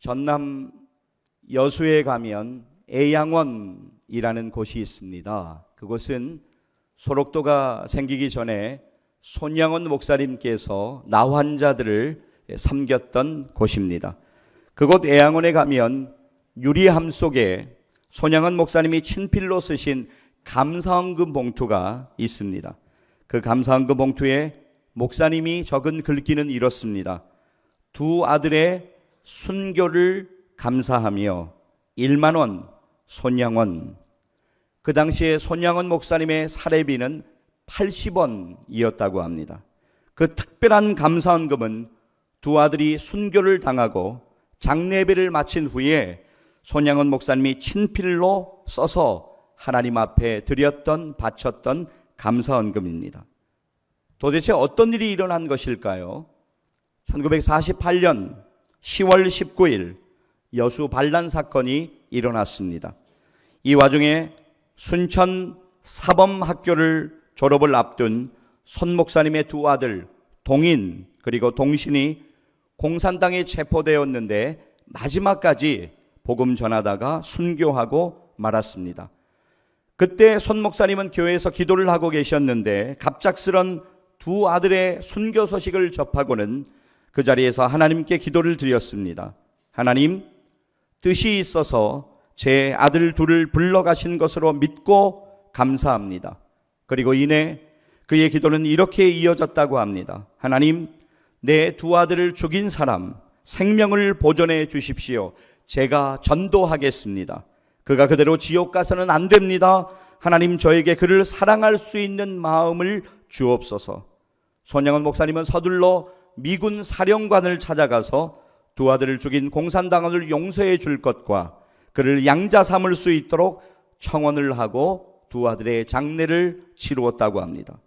전남 여수에 가면 애양원이라는 곳이 있습니다. 그곳은 소록도가 생기기 전에 손양원 목사님께서 나환자들을 섬겼던 곳입니다. 그곳 애양원에 가면 유리함 속에 손양원 목사님이 친필로 쓰신 감사헌금 봉투가 있습니다. 그 감사헌금 봉투에 목사님이 적은 글귀는 이렇습니다. 두 아들의 순교를 감사하며 1만 원 손양원. 그 당시에 손양원 목사님의 사례비는 80원이었다고 합니다. 그 특별한 감사헌금은 두 아들이 순교를 당하고 장례배를 마친 후에 손양원 목사님이 친필로 써서 하나님 앞에 드렸던 바쳤던 감사헌금입니다. 도대체 어떤 일이 일어난 것일까요? 1948년 10월 19일 여수 반란 사건이 일어났습니다. 이 와중에 순천 사범학교를 졸업을 앞둔 손 목사님의 두 아들 동인 그리고 동신이 공산당에 체포되었는데 마지막까지 복음 전하다가 순교하고 말았습니다. 그때 손 목사님은 교회에서 기도를 하고 계셨는데 갑작스런 두 아들의 순교 소식을 접하고는 그 자리에서 하나님께 기도를 드렸습니다. 하나님, 뜻이 있어서 제 아들 둘을 불러가신 것으로 믿고 감사합니다. 그리고 이내 그의 기도는 이렇게 이어졌다고 합니다. 하나님, 내 두 아들을 죽인 사람 생명을 보존해 주십시오. 제가 전도하겠습니다. 그가 그대로 지옥 가서는 안 됩니다. 하나님, 저에게 그를 사랑할 수 있는 마음을 주옵소서. 손양원 목사님은 서둘러 미군 사령관을 찾아가서 두 아들을 죽인 공산당원을 용서해 줄 것과 그를 양자 삼을 수 있도록 청원을 하고 두 아들의 장례를 치루었다고 합니다.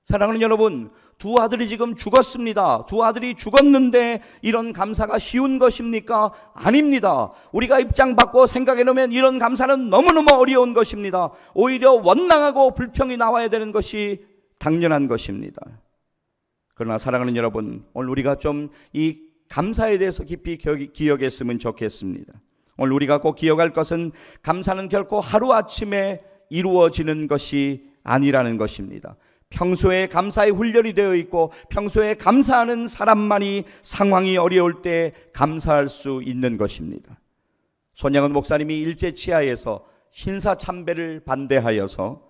사랑하는 여러분, 두 아들이 지금 죽었습니다. 두 아들이 죽었는데 이런 감사가 쉬운 것입니까? 아닙니다. 우리가 입장 바꿔 생각해 놓으면 이런 감사는 너무너무 어려운 것입니다. 오히려 원망하고 불평이 나와야 되는 것이 당연한 것입니다. 그러나 사랑하는 여러분, 오늘 우리가 좀 이 감사에 대해서 깊이 기억했으면 좋겠습니다. 오늘 우리가 꼭 기억할 것은 감사는 결코 하루아침에 이루어지는 것이 아니라는 것입니다. 평소에 감사의 훈련이 되어 있고 평소에 감사하는 사람만이 상황이 어려울 때 감사할 수 있는 것입니다. 손양원 목사님이 일제치하에서 신사참배를 반대하여서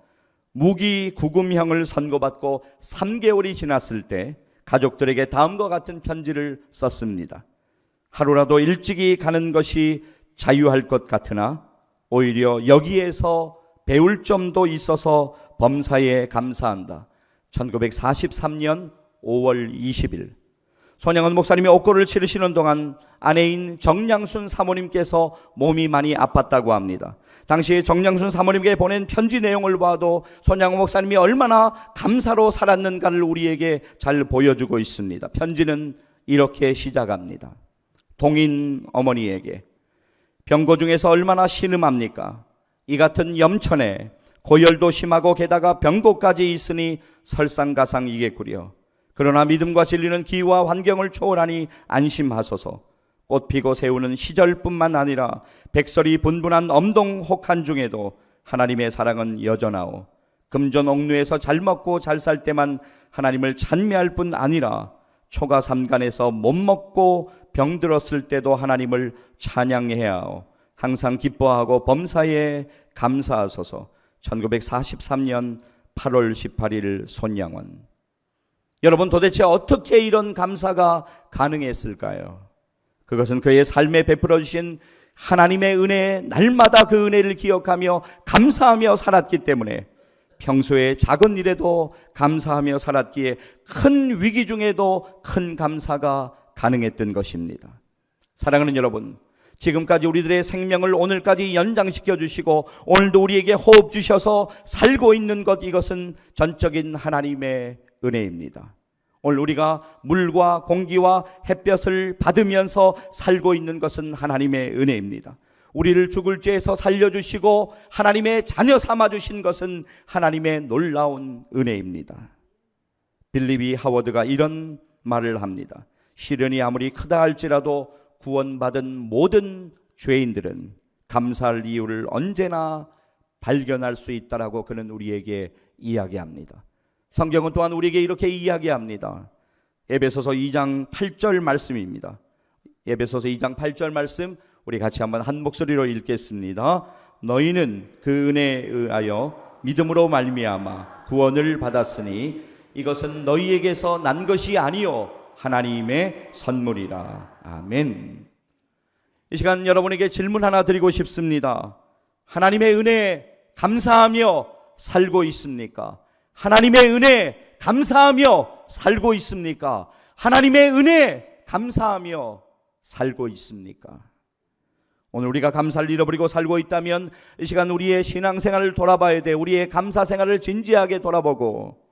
무기 구금형을 선고받고 3개월이 지났을 때 가족들에게 다음과 같은 편지를 썼습니다. 하루라도 일찍이 가는 것이 자유할 것 같으나 오히려 여기에서 배울 점도 있어서 범사에 감사한다. 1943년 5월 20일 손양원 목사님이 옥고를 치르시는 동안 아내인 정량순 사모님께서 몸이 많이 아팠다고 합니다. 당시 정량순 사모님께 보낸 편지 내용을 봐도 손양원 목사님이 얼마나 감사로 살았는가를 우리에게 잘 보여주고 있습니다. 편지는 이렇게 시작합니다. 동인 어머니에게 병고 중에서 얼마나 신음합니까? 이 같은 염천에 고열도 심하고 게다가 병고까지 있으니 설상가상이겠구려. 그러나 믿음과 진리는 기후와 환경을 초월하니 안심하소서. 꽃피고 새우는 시절뿐만 아니라 백설이 분분한 엄동혹한 중에도 하나님의 사랑은 여전하오. 금전 옥루에서 잘 먹고 잘 살 때만 하나님을 찬미할 뿐 아니라 초가 삼간에서 못 먹고 병들었을 때도 하나님을 찬양해야 하오. 항상 기뻐하고 범사에 감사하소서. 1943년 8월 18일 손양원. 여러분, 도대체 어떻게 이런 감사가 가능했을까요? 그것은 그의 삶에 베풀어 주신 하나님의 은혜에 날마다 그 은혜를 기억하며 감사하며 살았기 때문에 평소에 작은 일에도 감사하며 살았기에 큰 위기 중에도 큰 감사가 가능했던 것입니다. 사랑하는 여러분, 지금까지 우리들의 생명을 오늘까지 연장시켜 주시고 오늘도 우리에게 호흡 주셔서 살고 있는 것, 이것은 전적인 하나님의 은혜입니다. 오늘 우리가 물과 공기와 햇볕을 받으면서 살고 있는 것은 하나님의 은혜입니다. 우리를 죽을 죄에서 살려주시고 하나님의 자녀 삼아주신 것은 하나님의 놀라운 은혜입니다. 빌리비 하워드가 이런 말을 합니다. 시련이 아무리 크다 할지라도 구원받은 모든 죄인들은 감사할 이유를 언제나 발견할 수 있다라고 그는 우리에게 이야기합니다. 성경은 또한 우리에게 이렇게 이야기합니다. 에베소서 2장 8절 말씀입니다. 에베소서 2장 8절 말씀 우리 같이 한번 한 목소리로 읽겠습니다. 너희는 그 은혜에 의하여 믿음으로 말미암아 구원을 받았으니 이것은 너희에게서 난 것이 아니요 하나님의 선물이라. 아멘. 이 시간 여러분에게 질문 하나 드리고 싶습니다. 하나님의 은혜에 감사하며 살고 있습니까? 하나님의 은혜에 감사하며 살고 있습니까? 하나님의 은혜에 감사하며 살고 있습니까? 오늘 우리가 감사를 잃어버리고 살고 있다면 이 시간 우리의 신앙생활을 돌아봐야 돼. 우리의 감사생활을 진지하게 돌아보고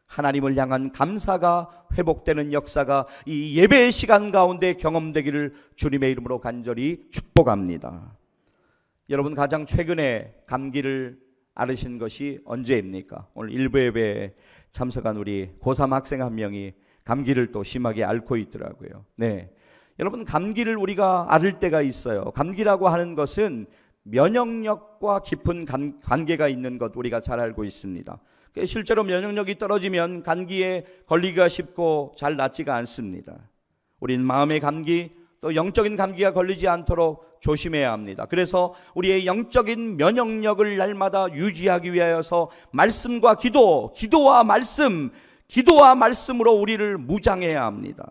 하나님을 향한 감사가 회복되는 역사가 이 예배의 시간 가운데 경험되기를 주님의 이름으로 간절히 축복합니다. 여러분 가장 최근에 감기를 앓으신 것이 언제입니까? 오늘 일부 예배에 참석한 우리 고3 학생 한 명이 감기를 또 심하게 앓고 있더라고요. 네, 여러분 감기를 우리가 앓을 때가 있어요. 감기라고 하는 것은 면역력과 깊은 관계가 있는 것 우리가 잘 알고 있습니다. 실제로 면역력이 떨어지면 감기에 걸리기가 쉽고 잘 낫지가 않습니다. 우리는 마음의 감기 또 영적인 감기가 걸리지 않도록 조심해야 합니다. 그래서 우리의 영적인 면역력을 날마다 유지하기 위하여서 말씀과 기도와 말씀으로 우리를 무장해야 합니다.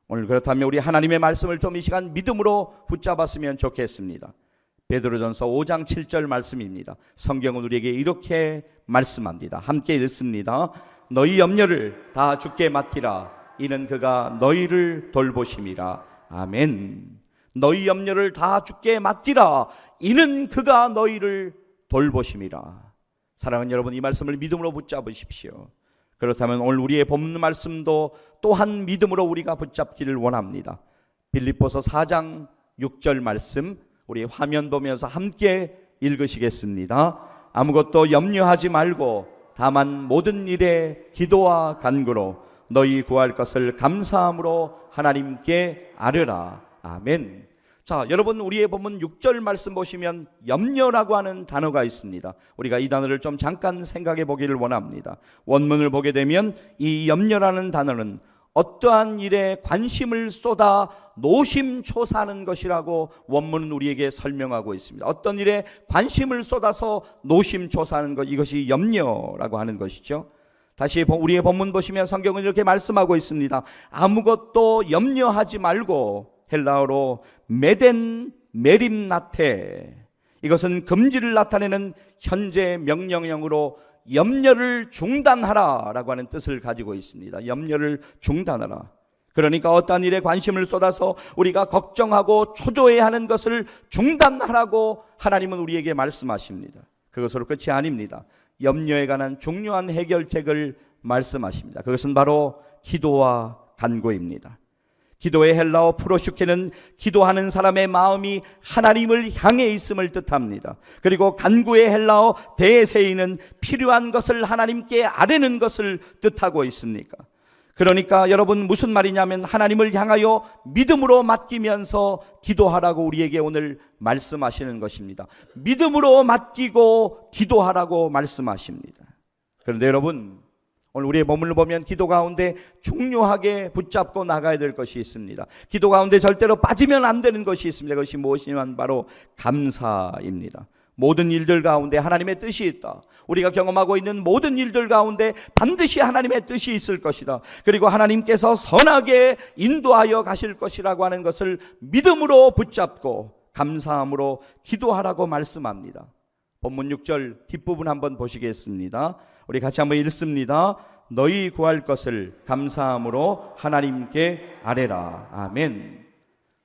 오늘 그렇다면 우리 하나님의 말씀을 좀 이 시간 믿음으로 붙잡았으면 좋겠습니다. 베드로전서 5장 7절 말씀입니다. 성경은 우리에게 이렇게 말씀합니다. 함께 읽습니다. 너희 염려를 다 주께 맡기라. 이는 그가 너희를 돌보심이라. 아멘. 너희 염려를 다 주께 맡기라. 이는 그가 너희를 돌보심이라. 사랑하는 여러분, 이 말씀을 믿음으로 붙잡으십시오. 그렇다면 오늘 우리의 본문 말씀도 또한 믿음으로 우리가 붙잡기를 원합니다. 빌립보서 4장 6절 말씀 우리 화면 보면서 함께 읽으시겠습니다. 아무것도 염려하지 말고 다만 모든 일에 기도와 간구로 너희 구할 것을 감사함으로 하나님께 아뢰라. 아멘. 자, 여러분 우리의 본문 6절 말씀 보시면 염려라고 하는 단어가 있습니다. 우리가 이 단어를 좀 잠깐 생각해 보기를 원합니다. 원문을 보게 되면 이 염려라는 단어는 어떠한 일에 관심을 쏟아 노심초사하는 것이라고 원문은 우리에게 설명하고 있습니다. 어떤 일에 관심을 쏟아서 노심초사하는 것, 이것이 염려라고 하는 것이죠. 다시 우리의 본문 보시면 성경은 이렇게 말씀하고 있습니다. 아무것도 염려하지 말고, 헬라어로 메덴 메림나테, 이것은 금지를 나타내는 현재 명령형으로 염려를 중단하라 라고 하는 뜻을 가지고 있습니다. 염려를 중단하라. 그러니까 어떠한 일에 관심을 쏟아서 우리가 걱정하고 초조해야 하는 것을 중단하라고 하나님은 우리에게 말씀하십니다. 그것으로 끝이 아닙니다. 염려에 관한 중요한 해결책을 말씀하십니다. 그것은 바로 기도와 간구입니다. 기도의 헬라어 프로슈케는 기도하는 사람의 마음이 하나님을 향해 있음을 뜻합니다. 그리고 간구의 헬라어 데세이는 필요한 것을 하나님께 아뢰는 것을 뜻하고 있습니까? 그러니까 여러분 무슨 말이냐면 하나님을 향하여 믿음으로 맡기면서 기도하라고 우리에게 오늘 말씀하시는 것입니다. 믿음으로 맡기고 기도하라고 말씀하십니다. 그런데 여러분 오늘 우리의 본문을 보면 기도 가운데 중요하게 붙잡고 나가야 될 것이 있습니다. 기도 가운데 절대로 빠지면 안 되는 것이 있습니다. 그것이 무엇이냐면 바로 감사입니다. 모든 일들 가운데 하나님의 뜻이 있다. 우리가 경험하고 있는 모든 일들 가운데 반드시 하나님의 뜻이 있을 것이다. 그리고 하나님께서 선하게 인도하여 가실 것이라고 하는 것을 믿음으로 붙잡고 감사함으로 기도하라고 말씀합니다. 본문 6절 뒷부분 한번 보시겠습니다. 우리 같이 한번 읽습니다. 너희 구할 것을 감사함으로 하나님께 아뢰라. 아멘.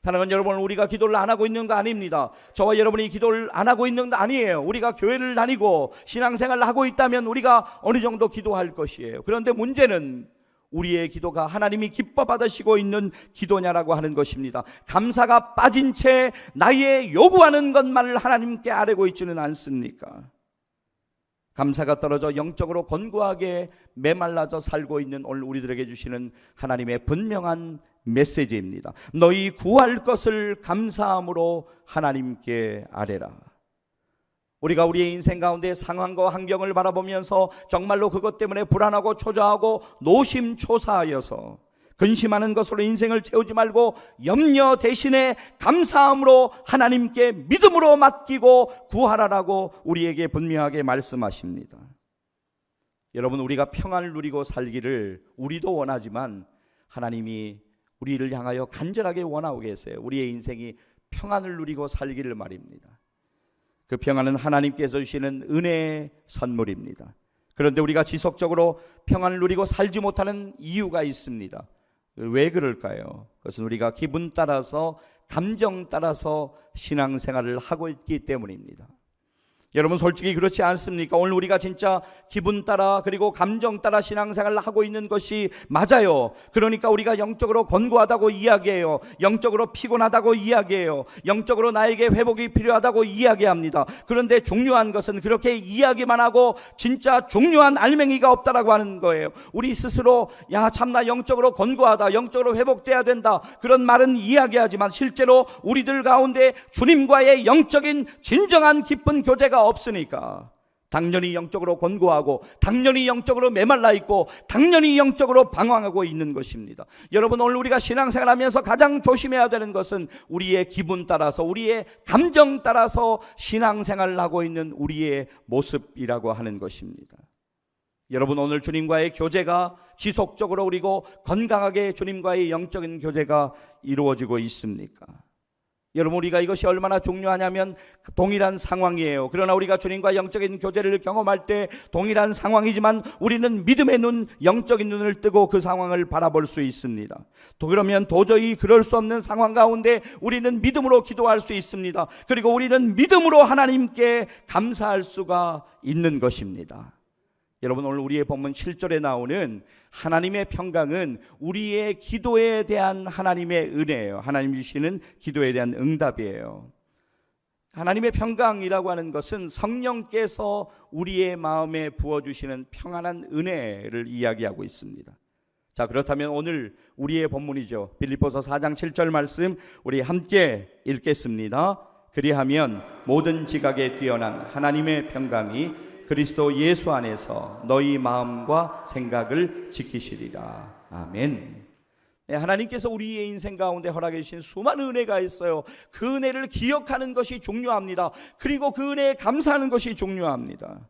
사랑하는 여러분, 우리가 기도를 안 하고 있는 거 아닙니다. 저와 여러분이 기도를 안 하고 있는 거 아니에요. 우리가 교회를 다니고 신앙생활을 하고 있다면 우리가 어느 정도 기도할 것이에요. 그런데 문제는 우리의 기도가 하나님이 기뻐 받으시고 있는 기도냐라고 하는 것입니다. 감사가 빠진 채 나의 요구하는 것만을 하나님께 아뢰고 있지는 않습니까? 감사가 떨어져 영적으로 곤고하게 메말라져 살고 있는 오늘 우리들에게 주시는 하나님의 분명한 메시지입니다. 너희 구할 것을 감사함으로 하나님께 아뢰라. 우리가 우리의 인생 가운데 상황과 환경을 바라보면서 정말로 그것 때문에 불안하고 초조하고 노심초사하여서 근심하는 것으로 인생을 채우지 말고 염려 대신에 감사함으로 하나님께 믿음으로 맡기고 구하라라고 우리에게 분명하게 말씀하십니다. 여러분, 우리가 평안을 누리고 살기를 우리도 원하지만 하나님이 우리를 향하여 간절하게 원하고 계세요. 우리의 인생이 평안을 누리고 살기를 말입니다. 그 평안은 하나님께서 주시는 은혜의 선물입니다. 그런데 우리가 지속적으로 평안을 누리고 살지 못하는 이유가 있습니다. 왜 그럴까요? 그것은 우리가 기분 따라서, 감정 따라서 신앙생활을 하고 있기 때문입니다. 여러분, 솔직히 그렇지 않습니까? 오늘 우리가 진짜 기분 따라 그리고 감정 따라 신앙생활을 하고 있는 것이 맞아요. 그러니까 우리가 영적으로 곤고하다고 이야기해요. 영적으로 피곤하다고 이야기해요. 영적으로 나에게 회복이 필요하다고 이야기합니다. 그런데 중요한 것은 그렇게 이야기만 하고 진짜 중요한 알맹이가 없다라고 하는 거예요. 우리 스스로 참나 영적으로 곤고하다, 영적으로 회복돼야 된다, 그런 말은 이야기하지만 실제로 우리들 가운데 주님과의 영적인 진정한 깊은 교제가 없으니까 당연히 영적으로 곤고하고 당연히 영적으로 메말라 있고 당연히 영적으로 방황하고 있는 것입니다. 여러분, 오늘 우리가 신앙생활하면서 가장 조심해야 되는 것은 우리의 기분 따라서, 우리의 감정 따라서 신앙생활을 하고 있는 우리의 모습이라고 하는 것입니다. 여러분, 오늘 주님과의 교제가 지속적으로 그리고 건강하게 주님과의 영적인 교제가 이루어지고 있습니까? 여러분, 우리가 이것이 얼마나 중요하냐면 동일한 상황이에요. 그러나 우리가 주님과 영적인 교제를 경험할 때 동일한 상황이지만 우리는 믿음의 눈, 영적인 눈을 뜨고 그 상황을 바라볼 수 있습니다. 그러면 도저히 그럴 수 없는 상황 가운데 우리는 믿음으로 기도할 수 있습니다. 그리고 우리는 믿음으로 하나님께 감사할 수가 있는 것입니다. 여러분, 오늘 우리의 본문 7절에 나오는 하나님의 평강은 우리의 기도에 대한 하나님의 은혜예요. 하나님 주시는 기도에 대한 응답이에요. 하나님의 평강이라고 하는 것은 성령께서 우리의 마음에 부어주시는 평안한 은혜를 이야기하고 있습니다. 자, 그렇다면 오늘 우리의 본문이죠. 빌립보서 4장 7절 말씀 우리 함께 읽겠습니다. 그리하면 모든 지각에 뛰어난 하나님의 평강이 그리스도 예수 안에서 너희 마음과 생각을 지키시리라. 아멘. 하나님께서 우리의 인생 가운데 허락해 주신 수많은 은혜가 있어요. 그 은혜를 기억하는 것이 중요합니다. 그리고 그 은혜에 감사하는 것이 중요합니다.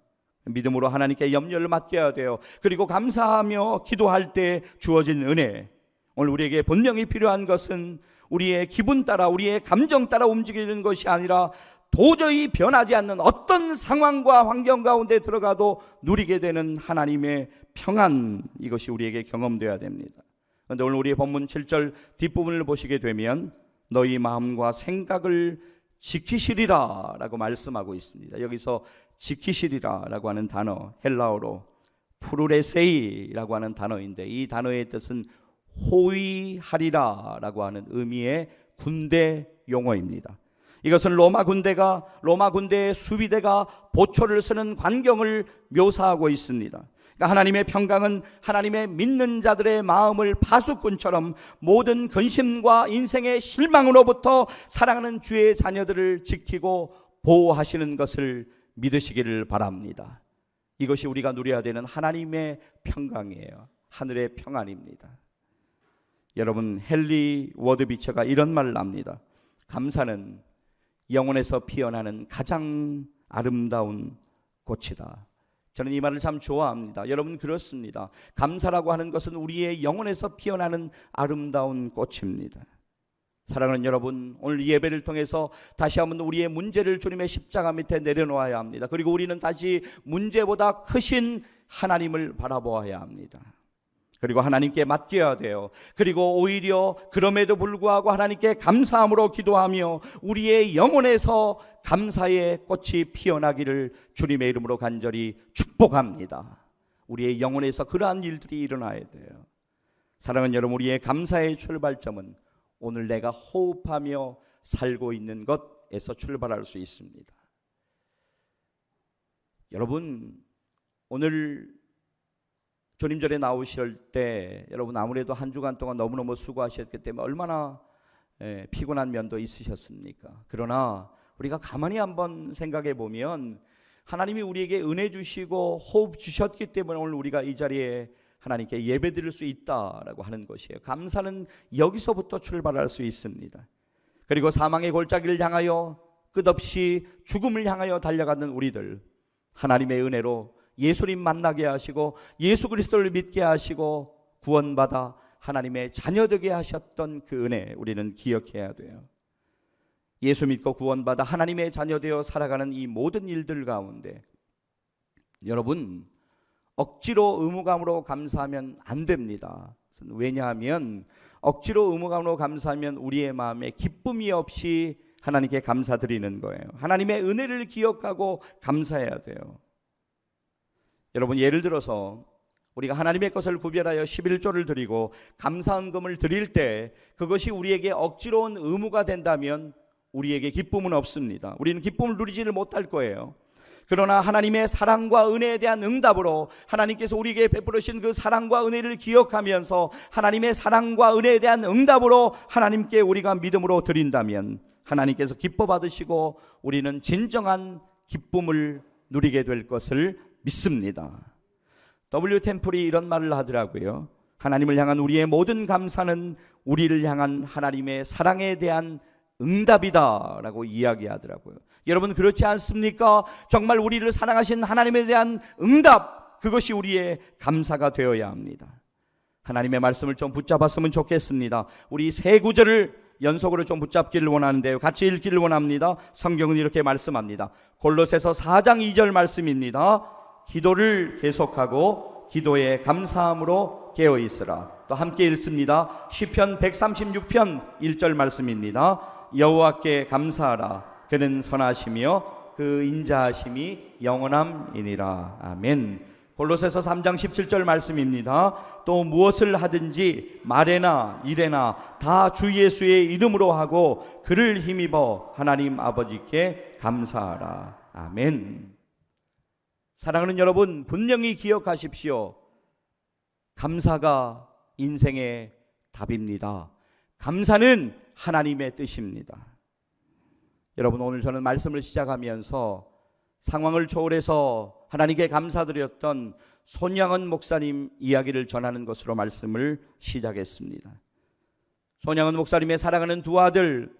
믿음으로 하나님께 염려를 맡겨야 돼요. 그리고 감사하며 기도할 때 주어진 은혜, 오늘 우리에게 분명히 필요한 것은 우리의 기분 따라, 우리의 감정 따라 움직이는 것이 아니라 도저히 변하지 않는 어떤 상황과 환경 가운데 들어가도 누리게 되는 하나님의 평안, 이것이 우리에게 경험되어야 됩니다. 그런데 오늘 우리의 본문 7절 뒷부분을 보시게 되면 너희 마음과 생각을 지키시리라 라고 말씀하고 있습니다. 여기서 지키시리라 라고 하는 단어, 헬라어로 프루레세이라고 하는 단어인데 이 단어의 뜻은 호위하리라 라고 하는 의미의 군대 용어입니다. 이것은 로마 군대의 수비대가 보초를 쓰는 광경을 묘사하고 있습니다. 그러니까 하나님의 평강은 하나님의 믿는 자들의 마음을 파수꾼처럼 모든 근심과 인생의 실망으로부터 사랑하는 주의 자녀들을 지키고 보호하시는 것을 믿으시기를 바랍니다. 이것이 우리가 누려야 되는 하나님의 평강이에요. 하늘의 평안입니다. 여러분, 헨리 워드비처가 이런 말을 합니다. 감사는 영혼에서 피어나는 가장 아름다운 꽃이다. 저는 이 말을 참 좋아합니다. 여러분, 그렇습니다. 감사라고 하는 것은 우리의 영혼에서 피어나는 아름다운 꽃입니다. 사랑하는 여러분, 오늘 이 예배를 통해서 다시 한번 우리의 문제를 주님의 십자가 밑에 내려놓아야 합니다. 그리고 우리는 다시 문제보다 크신 하나님을 바라보아야 합니다. 그리고 하나님께 맡겨야 돼요. 그리고 오히려 그럼에도 불구하고 하나님께 감사함으로 기도하며 우리의 영혼에서 감사의 꽃이 피어나기를 주님의 이름으로 간절히 축복합니다. 우리의 영혼에서 그러한 일들이 일어나야 돼요. 사랑하는 여러분, 우리의 감사의 출발점은 오늘 내가 호흡하며 살고 있는 것에서 출발할 수 있습니다. 여러분, 오늘 주님절에 나오실 때 여러분 아무래도 한 주간 동안 너무너무 수고하셨기 때문에 얼마나 피곤한 면도 있으셨습니까? 그러나 우리가 가만히 한번 생각해 보면 하나님이 우리에게 은혜 주시고 호흡 주셨기 때문에 오늘 우리가 이 자리에 하나님께 예배드릴 수 있다라고 하는 것이에요. 감사는 여기서부터 출발할 수 있습니다. 그리고 사망의 골짜기를 향하여 끝없이 죽음을 향하여 달려가는 우리들, 하나님의 은혜로 예수님 만나게 하시고 예수 그리스도를 믿게 하시고 구원받아 하나님의 자녀되게 하셨던 그 은혜 우리는 기억해야 돼요. 예수 믿고 구원받아 하나님의 자녀되어 살아가는 이 모든 일들 가운데 여러분 억지로 의무감으로 감사하면 안 됩니다. 왜냐하면 억지로 의무감으로 감사하면 우리의 마음에 기쁨이 없이 하나님께 감사드리는 거예요. 하나님의 은혜를 기억하고 감사해야 돼요. 여러분 예를 들어서 우리가 하나님의 것을 구별하여 11조를 드리고 감사헌금을 드릴 때 그것이 우리에게 억지로 온 의무가 된다면 우리에게 기쁨은 없습니다. 우리는 기쁨을 누리지를 못할 거예요. 그러나 하나님의 사랑과 은혜에 대한 응답으로 하나님께서 우리에게 베풀으신 그 사랑과 은혜를 기억하면서 하나님의 사랑과 은혜에 대한 응답으로 하나님께 우리가 믿음으로 드린다면 하나님께서 기뻐 받으시고 우리는 진정한 기쁨을 누리게 될 것을 믿습니다. W 템플이 이런 말을 하더라고요. 하나님을 향한 우리의 모든 감사는 우리를 향한 하나님의 사랑에 대한 응답이다 라고 이야기하더라고요. 여러분 그렇지 않습니까? 정말 우리를 사랑하신 하나님에 대한 응답, 그것이 우리의 감사가 되어야 합니다. 하나님의 말씀을 좀 붙잡았으면 좋겠습니다. 우리 세 구절을 연속으로 좀 붙잡기를 원하는데요, 같이 읽기를 원합니다. 성경은 이렇게 말씀합니다. 골로새서 4장 2절 말씀입니다. 기도를 계속하고 기도에 감사함으로 깨어있으라. 또 함께 읽습니다. 시편 136편 1절 말씀입니다. 여호와께 감사하라. 그는 선하시며 그 인자하심이 영원함이니라. 아멘. 골로새서 3장 17절 말씀입니다. 또 무엇을 하든지 말에나 일에나 다 주 예수의 이름으로 하고 그를 힘입어 하나님 아버지께 감사하라. 아멘. 사랑하는 여러분, 분명히 기억하십시오. 감사가 인생의 답입니다. 감사는 하나님의 뜻입니다. 여러분, 오늘 저는 말씀을 시작하면서 상황을 초월해서 하나님께 감사드렸던 손양은 목사님 이야기를 전하는 것으로 말씀을 시작했습니다. 손양은 목사님의 사랑하는 두 아들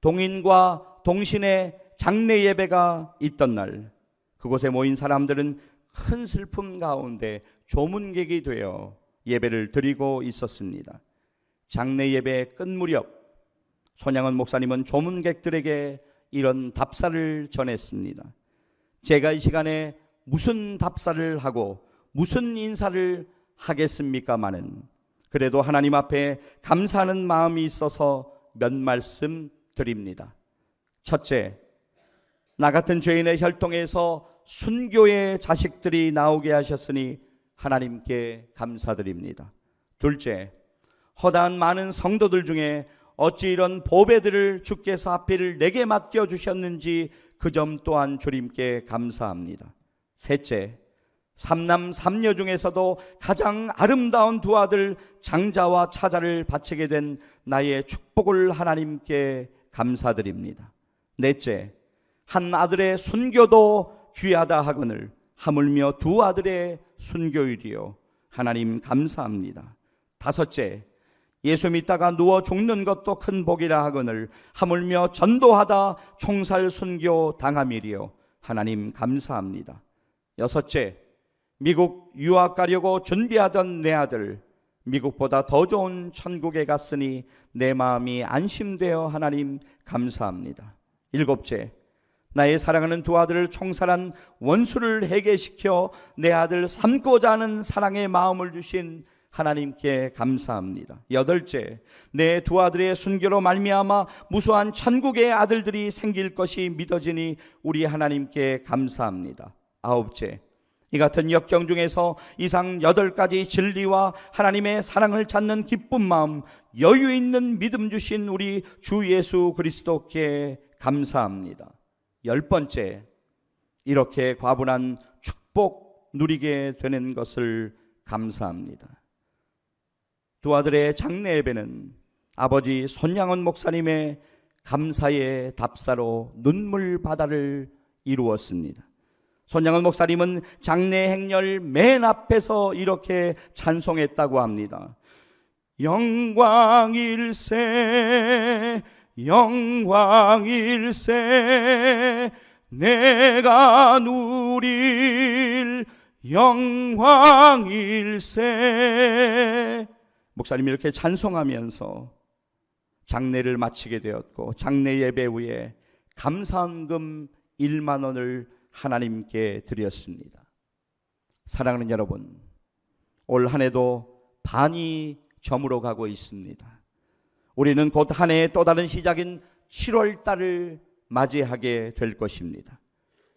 동인과 동신의 장례 예배가 있던 날, 그곳에 모인 사람들은 큰 슬픔 가운데 조문객이 되어 예배를 드리고 있었습니다. 장례 예배 끝 무렵 손양은 목사님은 조문객들에게 이런 답사를 전했습니다. 제가 이 시간에 무슨 답사를 하고 무슨 인사를 하겠습니까마는 그래도 하나님 앞에 감사하는 마음이 있어서 몇 말씀 드립니다. 첫째, 나 같은 죄인의 혈통에서 순교의 자식들이 나오게 하셨으니 하나님께 감사드립니다. 둘째, 허다한 많은 성도들 중에 어찌 이런 보배들을 주께서 하필 내게 맡겨주셨는지 그 점 또한 주님께 감사합니다. 셋째, 삼남 삼녀 중에서도 가장 아름다운 두 아들 장자와 차자를 바치게 된 나의 축복을 하나님께 감사드립니다. 넷째, 한 아들의 순교도 귀하다 하거늘 하물며 두 아들의 순교일이요 하나님 감사합니다. 다섯째, 예수 믿다가 누워 죽는 것도 큰 복이라 하거늘 하물며 전도하다 총살 순교 당함이리요 하나님 감사합니다. 여섯째, 미국 유학 가려고 준비하던 내 아들 미국보다 더 좋은 천국에 갔으니 내 마음이 안심되어 하나님 감사합니다. 일곱째, 나의 사랑하는 두 아들을 총살한 원수를 해계시켜 내 아들 삼고자 하는 사랑의 마음을 주신 하나님께 감사합니다. 여덟째, 내 두 아들의 순교로 말미암아 무수한 천국의 아들들이 생길 것이 믿어지니 우리 하나님께 감사합니다. 아홉째, 이 같은 역경 중에서 이상 8가지 진리와 하나님의 사랑을 찾는 기쁜 마음, 여유 있는 믿음 주신 우리 주 예수 그리스도께 감사합니다. 10번째, 이렇게 과분한 축복 누리게 되는 것을 감사합니다. 두 아들의 장례 예배는 아버지 손양원 목사님의 감사의 답사로 눈물 바다를 이루었습니다. 손양원 목사님은 장례 행렬 맨 앞에서 이렇게 찬송했다고 합니다. 영광일세 영광일세 내가 누릴 영광일세. 목사님이 이렇게 찬송하면서 장례를 마치게 되었고, 장례 예배 후에 감사헌금 1만 원을 하나님께 드렸습니다. 사랑하는 여러분, 올 한 해도 반이 저물어 가고 있습니다. 우리는 곧 한 해의 또 다른 시작인 7월 달을 맞이하게 될 것입니다.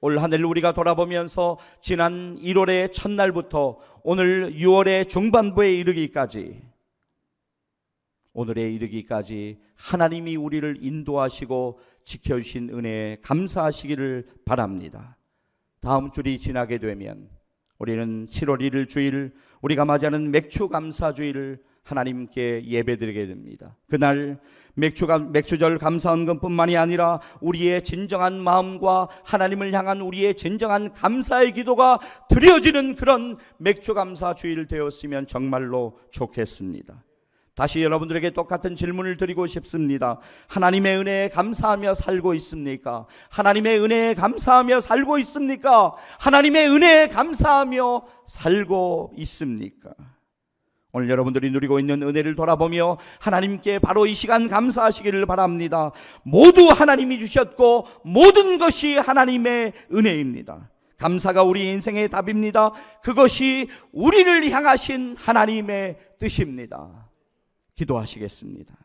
올 한 해를 우리가 돌아보면서 지난 1월의 첫날부터 오늘 6월의 중반부에 이르기까지, 오늘에 이르기까지 하나님이 우리를 인도하시고 지켜주신 은혜에 감사하시기를 바랍니다. 다음 주일이 지나게 되면 우리는 7월 1일 주일, 우리가 맞이하는 맥추감사주일을 하나님께 예배드리게 됩니다. 그날 맥추절 감사헌금뿐만이 아니라 우리의 진정한 마음과 하나님을 향한 우리의 진정한 감사의 기도가 드려지는 그런 맥추감사주일 되었으면 정말로 좋겠습니다. 다시 여러분들에게 똑같은 질문을 드리고 싶습니다. 하나님의 은혜에 감사하며 살고 있습니까? 하나님의 은혜에 감사하며 살고 있습니까? 하나님의 은혜에 감사하며 살고 있습니까? 오늘 여러분들이 누리고 있는 은혜를 돌아보며 하나님께 바로 이 시간 감사하시기를 바랍니다. 모두 하나님이 주셨고 모든 것이 하나님의 은혜입니다. 감사가 우리 인생의 답입니다. 그것이 우리를 향하신 하나님의 뜻입니다. 기도하시겠습니다.